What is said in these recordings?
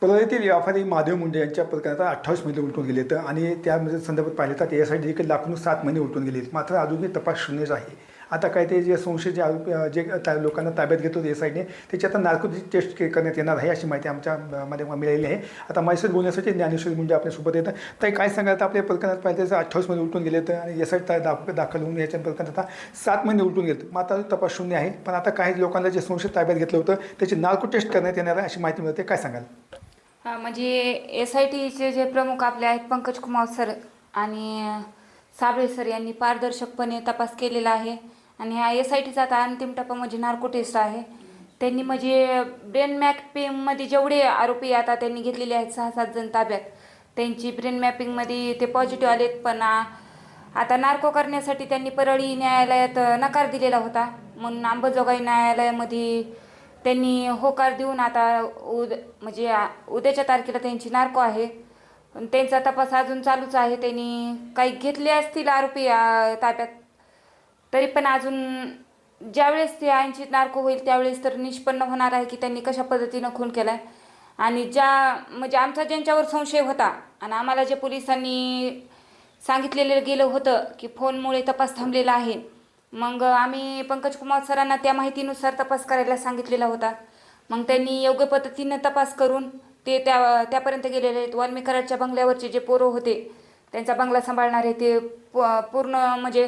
परळीतील व्यापारी महादेव मुंडे यांच्या प्रकरणात 28 महिने उलटून गेलेत आणि त्यामध्ये संदर्भात पाहिले तर यासाठी देखील लाखून 7 महिने उलटून गेलेत. मात्र अजूनही तपास शून्यच आहे. आता काय ते जे संशय जे आरोपी लोकांना ताब्यात घेतो एसआयटीने त्याची आता नार्कोटिक टेस्ट करण्यात येणार आहे अशी माहिती आमच्या मध्ये मिळालेली आहे. आता माझ्यासोबत बोलण्यासाठी ज्ञानेश्वर मुंडे आपल्यासोबत येतं. तर काय सांगाल आपल्या प्रकरणात पाहिजे तर 28 महिने उलटून गेलेत आणि एसआयटी दाखल होऊन याच्या प्रकरणात आता 7 महिने उलटून गेलेत. मात्र तपास शून्य आहे. पण आता काही लोकांना जे संशय ताब्यात घेतलं होतं त्याची नार्को टेस्ट करण्यात येणार आहे अशी माहिती मिळते. काय सांगाल? म्हणजे एसआयटीचे जे प्रमुख आपले आहेत पंकज कुमार सर आणि साबळे सर यांनी पारदर्शकपणे तपास केलेला आहे आणि ह्या एसआयटीचा आता अंतिम टप्पा म्हणजे नार्को टेस्ट आहे. त्यांनी म्हणजे ब्रेन मॅपिंगमध्ये जेवढे आरोपी आता त्यांनी घेतलेले आहेत 6-7 जण ताब्यात, त्यांची ब्रेन मॅपिंगमध्ये ते पॉझिटिव्ह आलेत. पण आता नार्को करण्यासाठी त्यांनी परळी न्यायालयात नकार दिलेला होता. म्हणून अंबाजोगाई न्यायालयामध्ये त्यांनी होकार देऊन आता म्हणजे उद्याच्या तारखेला त्यांची नार्को आहे. पण त्यांचा तपास अजून चालूच आहे. त्यांनी काही घेतले असतील आरोपी ताब्यात, तरी पण अजून ज्यावेळेस ते यांची नार्को होईल त्यावेळेस तर निष्पन्न होणार आहे की त्यांनी कशा पद्धतीनं खून केला आहे. आणि म्हणजे आमचा ज्यांच्यावर संशय होता आणि आम्हाला जे पोलिसांनी सांगितलेलं गेलं होतं की फोनमुळे तपास थांबलेला आहे, मग आम्ही पंकज कुमार सरांना त्या माहितीनुसार तपास करायला सांगितलेला होता. मग त्यांनी योग्य पद्धतीनं तपास करून ते त्यापर्यंत गेलेले आहेत. वाल्मिकराडच्या बंगल्यावरचे जे पोरं होते त्यांचा बंगला सांभाळणारे ते पूर्ण म्हणजे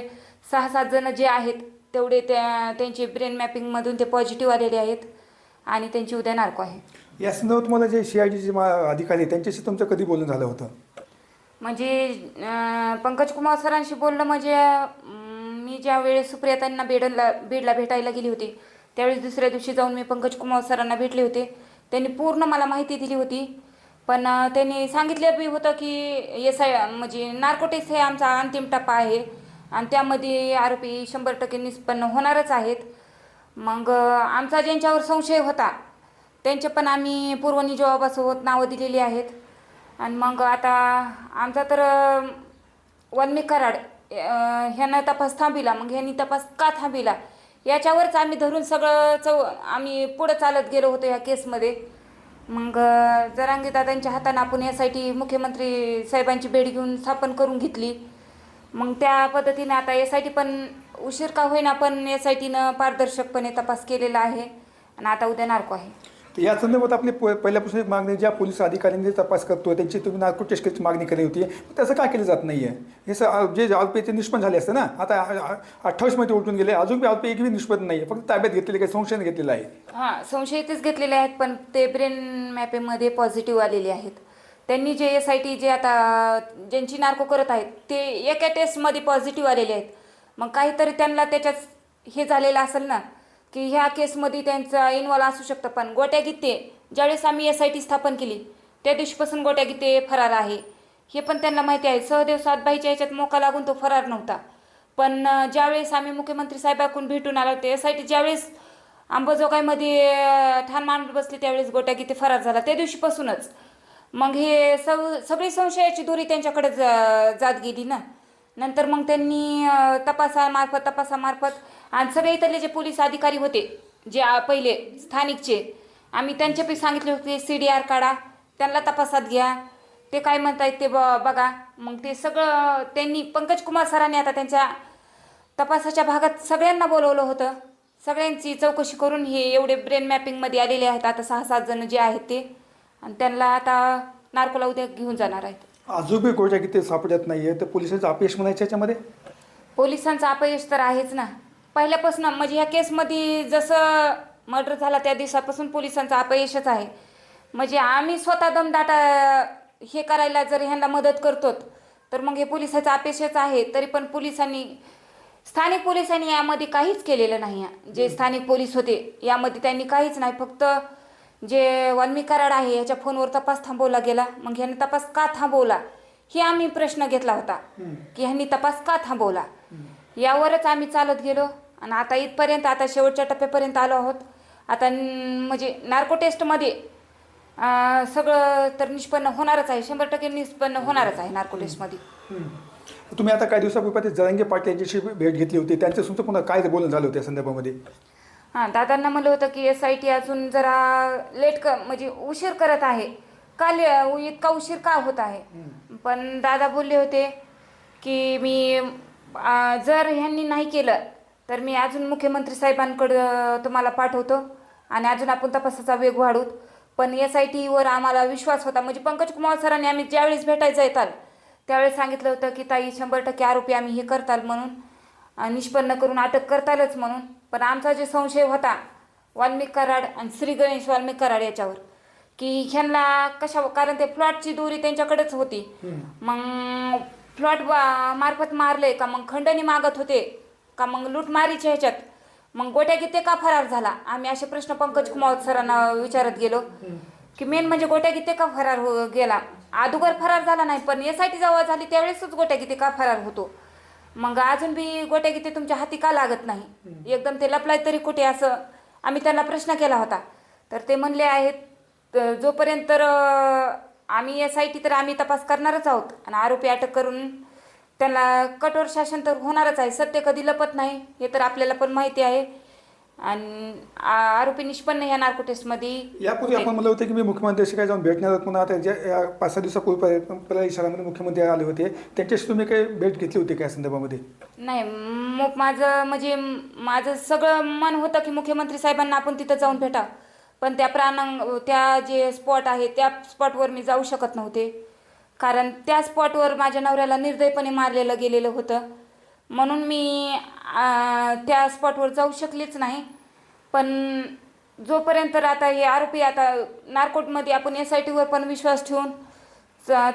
6-7 जण जे आहेत तेवढे त्यांचे ब्रेन मॅपिंगमधून ते पॉझिटिव्ह आलेले आहेत आणि त्यांची उद्या नार्को आहे. या संदर्भात तुम्हाला जे CIDचे अधिकारी त्यांच्याशी तुमचं कधी बोलणं झालं होतं? म्हणजे पंकज कुमार सरांशी बोलणं म्हणजे मी ज्या वेळेस सुप्रियातांना बीडला भेटायला गेली होती त्यावेळेस दुसऱ्या दिवशी जाऊन मी पंकज कुमार सरांना भेटले होते. त्यांनी पूर्ण मला माहिती दिली होती. पण त्यांनी सांगितलं बी होतं की म्हणजे नार्को टेस्ट हे आमचा अंतिम टप्पा आहे आणि त्यामध्ये आरोपी 100% निष्पन्न होणारच आहेत. मग आमचा ज्यांच्यावर संशय होता त्यांचे पण आम्ही पूर्वनियोजनासोबत नावं दिलेली आहेत. आणि मग आता आमचा तर वाल्मिक कराड ह्यानं तपास थांबिला, मग ह्यांनी तपास का थांबिला याच्यावरच आम्ही धरून सगळं आम्ही पुढं चालत गेलो होतो ह्या केसमध्ये. मग जरांगे दादांच्या हातानं आपण यासाठी मुख्यमंत्री साहेबांची भेट घेऊन स्थापन करून घेतली. मग त्या पद्धतीने आता एसआयटी पण उशीर का होईना पण एसआयटीनं पारदर्शकपणे तपास केलेला आहे आणि आता उद्या नार्को आहे. तर या संदर्भात आपली पहिल्यापासून एक मागणी ज्या पोलीस अधिकाऱ्यांनी तपास करतो त्यांची तुम्ही नार्को टेस्ट करायची मागणी केली होती, तसं काय केलं जात नाही आहे? हे जे आरोपी ते निष्पन्न झाले असते ना. आता 28 मध्ये उलटून गेले, अजून बी आरोपी एकही निष्पन्न नाही आहे, फक्त ताब्यात घेतलेले काही संशयाने घेतलेलं आहे. हां, संशयितच घेतलेले आहेत पण ते ब्रेन मॅपिंगमध्ये पॉझिटिव्ह आलेले आहेत. त्यांनी जे एसआयटी जे आता ज्यांची नार्को करत आहेत ते एका टेस्टमध्ये पॉझिटिव्ह आलेले आहेत. मग काहीतरी त्यांना त्याच्यात हे झालेलं असेल ना की ह्या केसमध्ये त्यांचा इन्व्हॉल्व असू शकतं. पण गोट्या गीते ज्यावेळेस आम्ही एसआयटी स्थापन केली त्या दिवशीपासून गोट्या गीते फरार आहे हे पण त्यांना माहिती आहे. सहदेव सातभाईच्या ह्याच्यात मोका लागून तो फरार नव्हता. पण ज्यावेळेस आम्ही मुख्यमंत्री साहेबांकडून भेटून आलो ते एसआयटी ज्यावेळेस अंबाजोगाईमध्ये ठाण मांडून बसली त्यावेळेस गोट्या गीते फरार झाला त्या दिवशीपासूनच. मग हे सगळी संशयाची दोरी त्यांच्याकडे जात गेली ना. नंतर मग त्यांनी तपासामार्फत आणि सगळे इथले जे पोलीस अधिकारी होते जे पहिले स्थानिकचे आम्ही त्यांचे सांगितले होते CDR काढा, त्यांना तपासात घ्या, ते काय म्हणतायत ते बघा. मग ते सगळं त्यांनी पंकज कुमार सरांनी आता त्यांच्या तपासाच्या भागात सगळ्यांना बोलवलं होतं. सगळ्यांची चौकशी करून हे एवढे ब्रेन मॅपिंगमध्ये आलेले आहेत आता 6-7 जण जे आहेत ते, आणि त्यांना आता नार्कोला उद्या घेऊन जाणार आहेत. अजूनही गोट्या गीते सापडत नाही आहे तर पोलिसांचं अपयश म्हणायचं याच्यामध्ये? पोलिसांचं अपयश तर आहेच ना. पहिल्यापासून म्हणजे ह्या केसमध्ये जसं मर्डर झाला त्या दिवसापासून पोलिसांचं अपयशच आहे. म्हणजे आम्ही स्वतः दमदाटा हे करायला जर ह्यांना मदत करतो तर मग हे पोलिसाचं अपयशच आहे. तरी पण स्थानिक पोलिसांनी यामध्ये काहीच केलेलं नाही. जे स्थानिक पोलीस होते यामध्ये त्यांनी काहीच नाही. फक्त जे वाल्मिक कराड आहे याच्या फोनवर तपास थांबवला गेला. मग ह्यांनी तपास का थांबवला हे आम्ही प्रश्न घेतला होता की ह्यांनी तपास का थांबवला. यावरच आम्ही चालत गेलो आणि आता इथपर्यंत आता शेवटच्या टप्प्यापर्यंत आलो आहोत. आता म्हणजे नार्को टेस्टमध्ये सगळं तर निष्पन्न होणारच आहे, 100% निष्पन्न होणारच आहे नार्को टेस्टमध्ये. तुम्ही आता काही दिवसापूर्वी जरांगे पाटील यांच्याशी भेट घेतली होती, त्यांचं तुमचं पुन्हा काय बोलणं झालं होतं त्या संदर्भामध्ये? हां, दादांना म्हणलं होतं की एसआयटी अजून जरा म्हणजे उशीर करत आहे. काल इतका उशीर का होत आहे. पण दादा बोलले होते की मी जर ह्यांनी नाही केलं तर मी अजून मुख्यमंत्री साहेबांकडं तुम्हाला पाठवतो आणि अजून आपण तपासाचा वेग वाढवू. पण SITवर आम्हाला विश्वास होता. म्हणजे पंकज कुमार सरांनी आम्ही ज्यावेळेस भेटायचं येताल त्यावेळेस सांगितलं होतं की ताई 100% आरोपी आम्ही हे करताल म्हणून, निष्पन्न करून अटक करतालच म्हणून. पण आमचा जे संशय होता वाल्मिक कराड आणि श्री गणेश वाल्मिक कराड याच्यावर, की ह्यांना कारण ते प्लॉटची दोरी त्यांच्याकडेच होती. मग प्लॉट मार्फत मारले का मग खंडणी मागत होते का मग लूटमारीच्या ह्याच्यात मग गोट्या गीते का फरार झाला. आम्ही असे प्रश्न पंकज कुमार सरांना विचारत गेलो की मेन म्हणजे गोट्या गीते का फरार गेला. अगोदर फरार झाला नाही पण SIT जवळ झाली त्यावेळेसच गोट्या गीते का फरार होतो. मग अजून बी गोट्या गीते तुमच्या हाती का लागत नाही, एकदम ते लपलाय तरी कुठे, असं आम्ही त्यांना प्रश्न केला होता. तर ते म्हणले आहेत जोपर्यंत आम्ही SIT तर आम्ही तपास करणारच आहोत आणि आरोपी अटक करून त्यांना कठोर शासन तर होणारच आहे. सत्य कधी लपत नाही हे तर आपल्याला पण माहिती आहे. आणि आरोपी निष्पन्न ह्या नार्को टेस्टमध्ये यापूर्वी आपण म्हणलं होतं की मी मुख्यमंत्र्यांशी काय जाऊन भेटणार आहोत. पुन्हा आता ज्या 5-6 दिवसापूर्वी पहिल्या इशारामध्ये मुख्यमंत्री आले होते, त्यांच्याशी तुम्ही काही भेट घेतली होती का या संदर्भामध्ये? नाही, मग माझं सगळं मन होतं की मुख्यमंत्री साहेबांना आपण तिथं जाऊन भेटा. पण त्या जे स्पॉट आहे त्या स्पॉटवर मी जाऊ शकत नव्हते. कारण त्या स्पॉटवर माझ्या नवऱ्याला निर्दयपणे मारलेलं गेलेलं होतं. म्हणून मी त्या स्पॉटवर जाऊ शकलेच नाही. पण जोपर्यंत आता हे आरोपी आता नार्कोटमध्ये आपण SITवर पण विश्वास ठेवून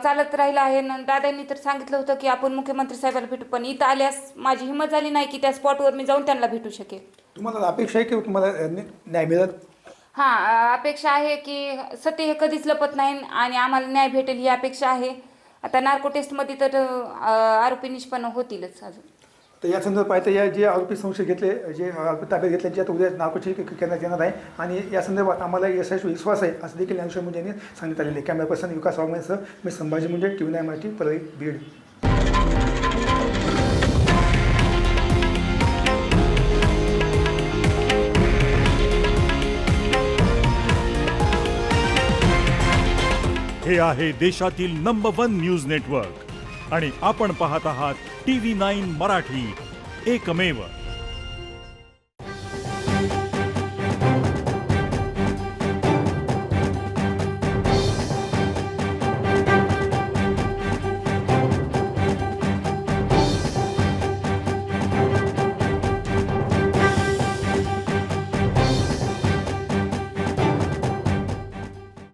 चालत राहिला आहे. दादांनी तर सांगितलं होतं की आपण मुख्यमंत्री साहेबांना भेटू. पण इथं आल्यास माझी हिंमत झाली नाही की त्या स्पॉटवर मी जाऊन त्यांना भेटू शकेल. तुम्हाला अपेक्षा आहे की तुम्हाला न्याय मिळेल? हां, अपेक्षा आहे की सत्य हे कधीच लपत नाही आणि आम्हाला न्याय भेटेल ही अपेक्षा आहे. आता नार्को टेस्टमध्ये तर आरोपी निष्पन्न होतीलच अजून. तर या संदर्भात पाहिजे या जे आरोपी संशय घेतले, जे आरोपी ताब्यात घेतले, जे आता उद्या नार्कोची करण्यात येणार आहे आणि या संदर्भात आम्हाला SIT विश्वास आहे असं देखील ज्ञानेश्वर मुंडे यांनी सांगण्यात आलेले. कॅमेरा पर्सन विकास वाघमारेसह मी संभाजी मुंडे, TV9 मराठी, परळी, बीड. हे आहे देशातील नंबर 1 न्यूज नेटवर्क आणि आपण पाहत आहात TV9 मराठी, एकमेव.